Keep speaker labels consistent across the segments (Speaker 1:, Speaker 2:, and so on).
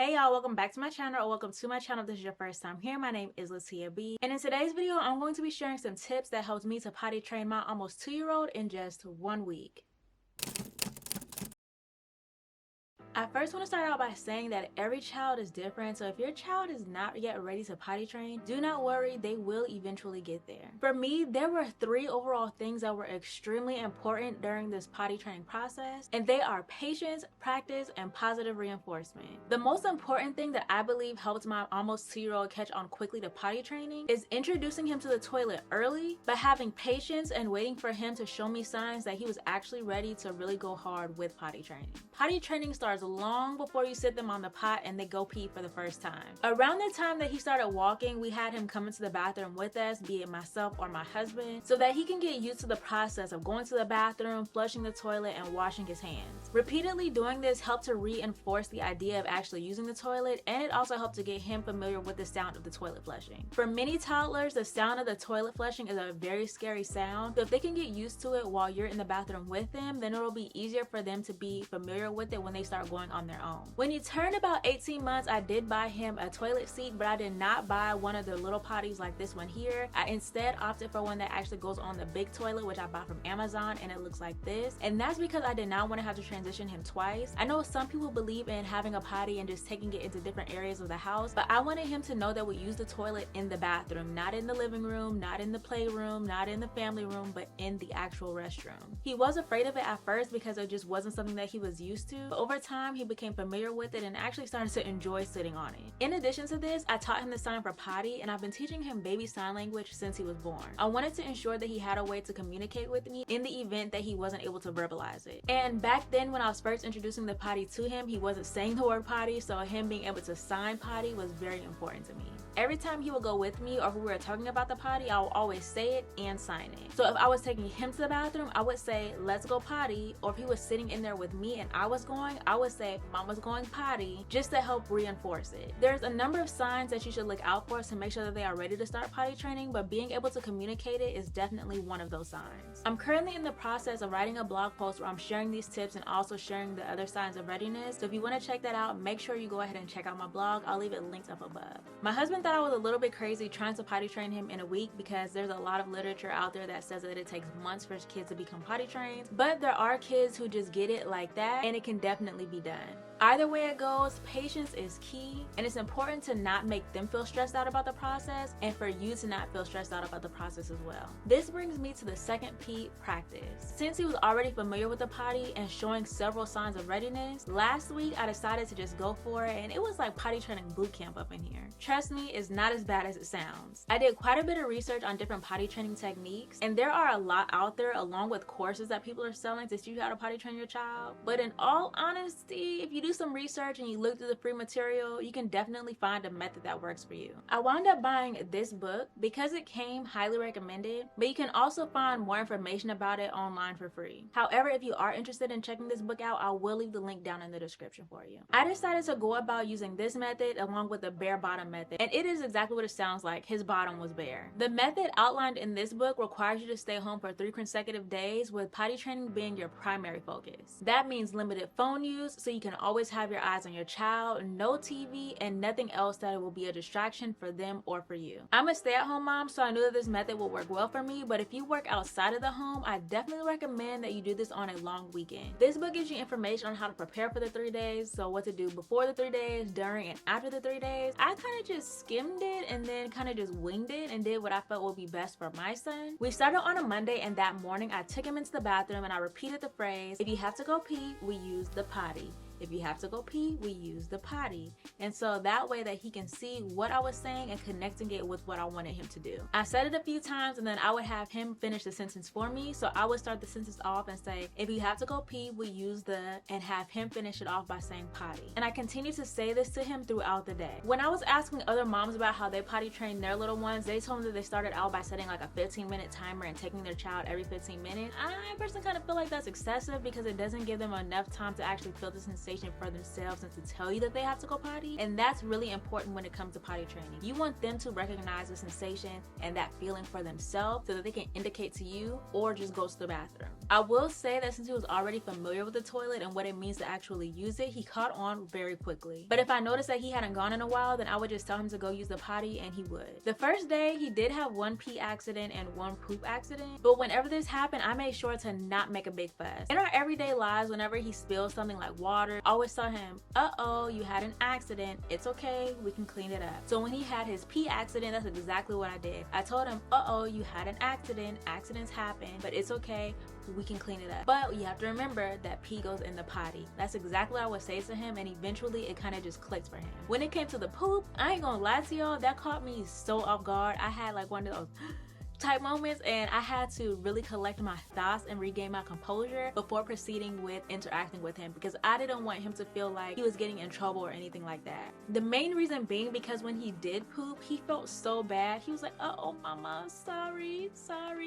Speaker 1: Hey y'all, welcome back to my channel, or welcome to my channel if this is your first time here. My name is Latia B, and in today's video I'm going to be sharing some tips that helped me to potty train my almost 2-year-old in just 1 week. I first want to start out by saying that every child is different, so if your child is not yet ready to potty train, do not worry, they will eventually get there. For me, there were 3 overall things that were extremely important during this potty training process, and they are patience, practice, and positive reinforcement. The most important thing that I believe helped my almost 2-year-old catch on quickly to potty training is introducing him to the toilet early, but having patience and waiting for him to show me signs that he was actually ready to really go hard with potty training. Potty training starts long before you sit them on the pot and they go pee for the first time. Around the time that he started walking, we had him come into the bathroom with us, be it myself or my husband, so that he can get used to the process of going to the bathroom, flushing the toilet, and washing his hands. Repeatedly doing this helped to reinforce the idea of actually using the toilet, and it also helped to get him familiar with the sound of the toilet flushing. For many toddlers, the sound of the toilet flushing is a very scary sound, so if they can get used to it while you're in the bathroom with them, then it'll be easier for them to be familiar with it when they start going on their own. When he turned about 18 months, I did buy him a toilet seat, but I did not buy one of the little potties like this one here. I instead opted for one that actually goes on the big toilet, which I bought from Amazon, and it looks like this. And that's because I did not want to have to transition him twice. I know some people believe in having a potty and just taking it into different areas of the house, but I wanted him to know that we use the toilet in the bathroom, not in the living room, not in the playroom, not in the family room, but in the actual restroom. He was afraid of it at first because it just wasn't something that he was used to, but over time he became familiar with it and actually started to enjoy sitting on it. In addition to this, I taught him the sign for potty, and I've been teaching him baby sign language since he was born. I wanted to ensure that he had a way to communicate with me in the event that he wasn't able to verbalize it. And back then when I was first introducing the potty to him, he wasn't saying the word potty, so him being able to sign potty was very important to me. Every time he would go with me or if we were talking about the potty, I would always say it and sign it. So if I was taking him to the bathroom, I would say, let's go potty, or if he was sitting in there with me and I was going, I would say, Mama's going potty, just to help reinforce it. There's a number of signs that you should look out for to make sure that they are ready to start potty training, but being able to communicate it is definitely one of those signs. I'm currently in the process of writing a blog post where I'm sharing these tips and also sharing the other signs of readiness. So if you want to check that out, make sure you go ahead and check out my blog. I'll leave it linked up above. My husband thought I was a little bit crazy trying to potty train him in a week because there's a lot of literature out there that says that it takes months for kids to become potty trained, but there are kids who just get it like that, and it can definitely be done. Either way it goes, patience is key, and it's important to not make them feel stressed out about the process and for you to not feel stressed out about the process as well. This brings me to the second P, practice. Since he was already familiar with the potty and showing several signs of readiness, last week I decided to just go for it, and it was like potty training boot camp up in here. Trust me, it's not as bad as it sounds. I did quite a bit of research on different potty training techniques, and there are a lot out there along with courses that people are selling to teach you how to potty train your child. But in all honesty, if you do some research and you look through the free material, you can definitely find a method that works for you. I wound up buying this book because it came highly recommended, but you can also find more information about it online for free. However, if you are interested in checking this book out, I will leave the link down in the description for you. I decided to go about using this method along with the bare bottom method, and it is exactly what it sounds like. His bottom was bare. The method outlined in this book requires you to stay home for 3 consecutive days, with potty training being your primary focus. That means limited phone use, so you can always have your eyes on your child, no TV, and nothing else that will be a distraction for them or for you. I'm a stay-at-home mom, so I knew that this method would work well for me, but if you work outside of the home, I definitely recommend that you do this on a long weekend. This book gives you information on how to prepare for the 3 days, so what to do before the 3 days, during, and after the 3 days. I kind of just skimmed it and then kind of just winged it and did what I felt would be best for my son. We started on a Monday, and that morning I took him into the bathroom and I repeated the phrase, if you have to go pee, we use the potty. If you have to go pee, we use the potty. And so that way that he can see what I was saying and connecting it with what I wanted him to do. I said it a few times, and then I would have him finish the sentence for me. So I would start the sentence off and say, if you have to go pee, we use the, and have him finish it off by saying potty. And I continue to say this to him throughout the day. When I was asking other moms about how they potty train their little ones, they told me that they started out by setting like a 15-minute timer and taking their child every 15 minutes. I personally kind of feel like that's excessive because it doesn't give them enough time to actually feel the sensation sensation for themselves and to tell you that they have to go potty. And that's really important when it comes to potty training. You want them to recognize the sensation and that feeling for themselves so that they can indicate to you or just go to the bathroom. I will say that since he was already familiar with the toilet and what it means to actually use it, he caught on very quickly. But if I noticed that he hadn't gone in a while, then I would just tell him to go use the potty and he would. The first day, he did have one pee accident and one poop accident, but whenever this happened, I made sure to not make a big fuss. In our everyday lives, whenever he spills something like water, I always tell him, uh-oh, you had an accident. It's okay, we can clean it up. So when he had his pee accident, that's exactly what I did. I told him, uh-oh, you had an accident. Accidents happen, but it's okay, we can clean it up. But you have to remember that pee goes in the potty. That's exactly what I would say to him, and eventually it kind of just clicked for him. When it came to the poop, I ain't gonna lie to y'all, that caught me so off guard. I had like one of those type moments, and I had to really collect my thoughts and regain my composure before proceeding with interacting with him, because I didn't want him to feel like he was getting in trouble or anything like that. The main reason being because when he did poop, he felt so bad. He was like, oh mama, sorry.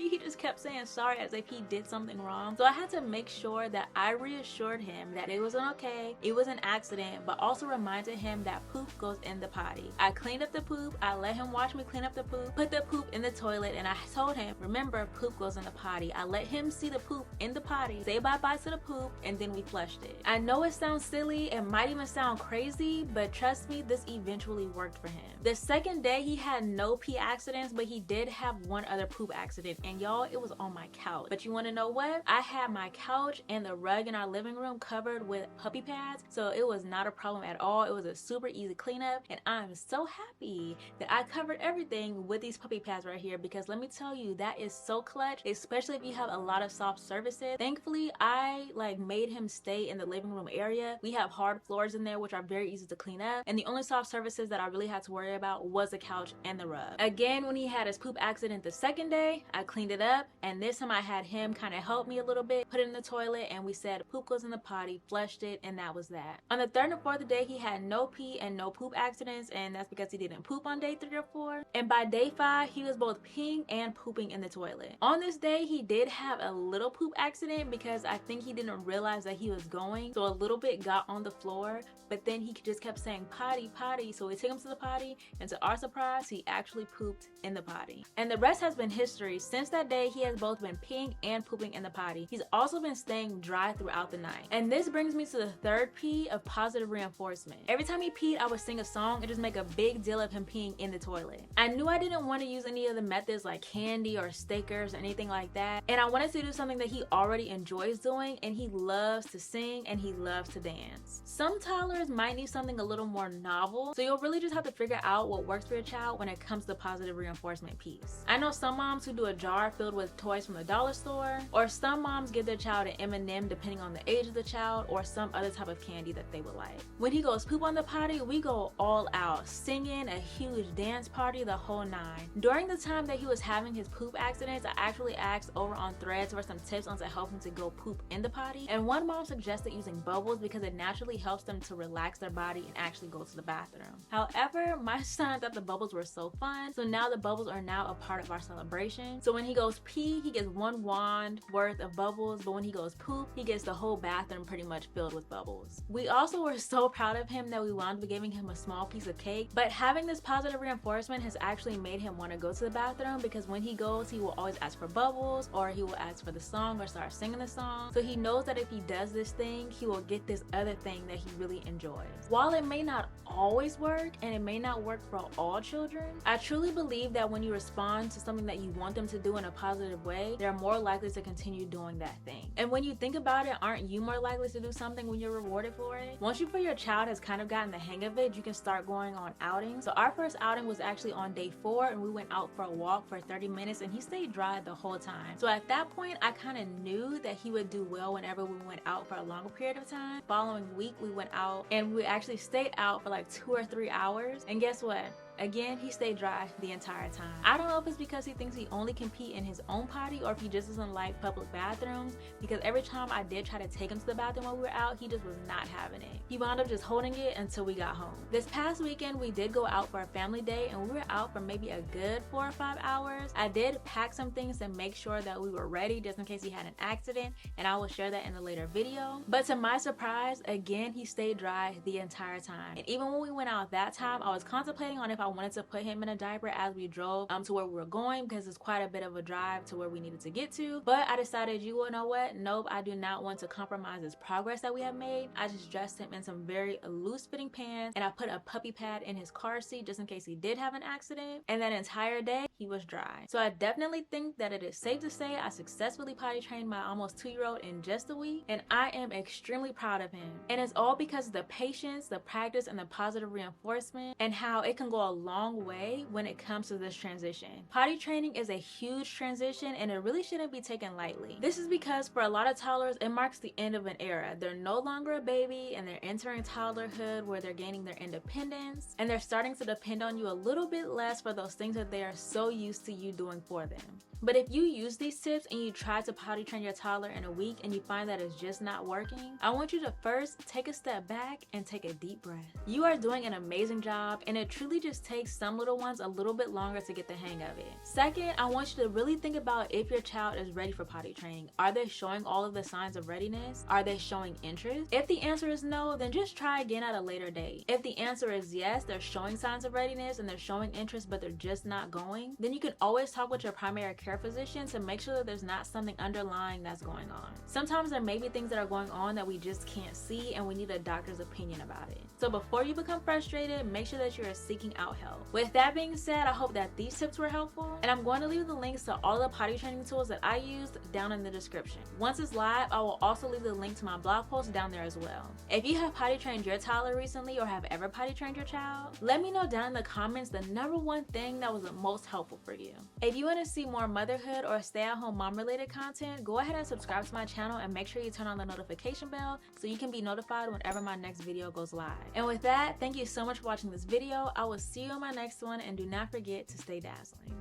Speaker 1: He just kept saying sorry as if he did something wrong. So I had to make sure that I reassured him that it wasn't okay, it was an accident, but also reminded him that poop goes in the potty. I cleaned up the poop, I let him watch me clean up the poop, put the poop in the toilet, and I told him, remember, poop goes in the potty. I let him see the poop in the potty, say bye-bye to the poop, and then we flushed it. I know it sounds silly, it might even sound crazy, but trust me, this eventually worked for him. The second day, he had no pee accidents, but he did have one other poop accident, and y'all, it was on my couch. But you want to know what? I had my couch and the rug in our living room covered with puppy pads, so it was not a problem at all. It was a super easy cleanup, and I'm so happy that I covered everything with these puppy pads right here, because let me tell you, that is so clutch, especially if you have a lot of soft surfaces. Thankfully, I made him stay in the living room area. We have hard floors in there, which are very easy to clean up, and the only soft surfaces that I really had to worry about was the couch and the rug. Again, when he had his poop accident the second day, I cleaned it up, and this time I had him kind of help me a little bit, put it in the toilet, and we said poop goes in the potty, flushed it, and that was that. On the third and fourth day, he had no pee and no poop accidents, and that's because he didn't poop on day 3 or 4. And by day 5, he was both peeing and pooping in the toilet. On this day, he did have a little poop accident because I think he didn't realize that he was going, so a little bit got on the floor, but then he just kept saying potty, potty, so we took him to the potty, and to our surprise, he actually pooped in the potty. And the rest has been history. Since that day, he has both been peeing and pooping in the potty. He's also been staying dry throughout the night. And this brings me to the third P of positive reinforcement. Every time he peed, I would sing a song and just make a big deal of him peeing in the toilet. I knew I didn't want to use any of the methods like candy or stickers or anything like that, and I wanted to do something that he already enjoys doing, and he loves to sing and he loves to dance. Some toddlers might need something a little more novel, so you'll really just have to figure out what works for your child when it comes to positive reinforcement piece. I know some moms who do a jar filled with toys from the dollar store, or some moms give their child an M&M depending on the age of the child, or some other type of candy that they would like. When he goes poop on the potty, we go all out, singing, a huge dance party, the whole 9. During the time that he was having his poop accidents, I actually asked over on Threads for some tips on to help him to go poop in the potty, and one mom suggested using bubbles because it naturally helps them to relax their body and actually go to the bathroom. However, my son thought the bubbles were so fun, so now the bubbles are now a part of our celebration. So when he goes pee, he gets 1 wand worth of bubbles, but when he goes poop, he gets the whole bathroom pretty much filled with bubbles. We also were so proud of him that we wound up giving him a small piece of cake, but having this positive reinforcement has actually made him want to go to the bathroom, because when he goes, he will always ask for bubbles, or he will ask for the song or start singing the song. So he knows that if he does this thing, he will get this other thing that he really enjoys. While it may not always work, and it may not work for all children, I truly believe that when you respond to something that you want them to do in a positive way, they're more likely to continue doing that thing. And when you think about it, aren't you more likely to do something when you're rewarded for it? Once you feel your child has kind of gotten the hang of it, you can start going on outings. So our first outing was actually on day 4, and we went out for a walk for 30 minutes, and he stayed dry the whole time. So at that point, I kind of knew that he would do well whenever we went out for a longer period of time. Following week, we went out, and we actually stayed out for like 2 or 3 hours, and guess what? Again, he stayed dry the entire time. I don't know if it's because he thinks he only can pee in his own potty or if he just doesn't like public bathrooms, because every time I did try to take him to the bathroom while we were out, he just was not having it. He wound up just holding it until we got home. This past weekend, we did go out for a family day and we were out for maybe a good 4 or 5 hours. I did pack some things to make sure that we were ready just in case he had an accident, and I will share that in a later video. But to my surprise, again, he stayed dry the entire time. And even when we went out that time, I was contemplating on if I wanted to put him in a diaper as we drove to where we were going, because it's quite a bit of a drive to where we needed to get to. But I decided, you know what? Nope, I do not want to compromise this progress that we have made. I just dressed him in some very loose fitting pants and I put a puppy pad in his car seat just in case he did have an accident. And that entire day, he was dry. So I definitely think that it is safe to say I successfully potty trained my almost 2-year-old in just a week, and I am extremely proud of him. And it's all because of the patience, the practice, and the positive reinforcement, and how it can go a long way when it comes to this transition. Potty training is a huge transition and it really shouldn't be taken lightly. This is because for a lot of toddlers, it marks the end of an era. They're no longer a baby and they're entering toddlerhood where they're gaining their independence and they're starting to depend on you a little bit less for those things that they are so used to you doing for them. But if you use these tips and you try to potty train your toddler in a week and you find that it's just not working, I want you to first take a step back and take a deep breath. You are doing an amazing job, and it truly just takes some little ones a little bit longer to get the hang of it. Second, I want you to really think about if your child is ready for potty training. Are they showing all of the signs of readiness? Are they showing interest? If the answer is no, then just try again at a later date. If the answer is yes, they're showing signs of readiness and they're showing interest but they're just not going, then you can always talk with your primary care physician to make sure that there's not something underlying that's going on. Sometimes there may be things that are going on that we just can't see and we need a doctor's opinion about it. So before you become frustrated, make sure that you are seeking out help. With that being said, I hope that these tips were helpful, and I'm going to leave the links to all the potty training tools that I used down in the description. Once it's live, I will also leave the link to my blog post down there as well. If you have potty trained your toddler recently or have ever potty trained your child, let me know down in the comments the #1 thing that was the most helpful for you. If you want to see more motherhood or stay-at-home mom related content, go ahead and subscribe to my channel and make sure you turn on the notification bell so you can be notified whenever my next video goes live. And with that, thank you so much for watching this video. I will see you in my next one, and do not forget to stay dazzling.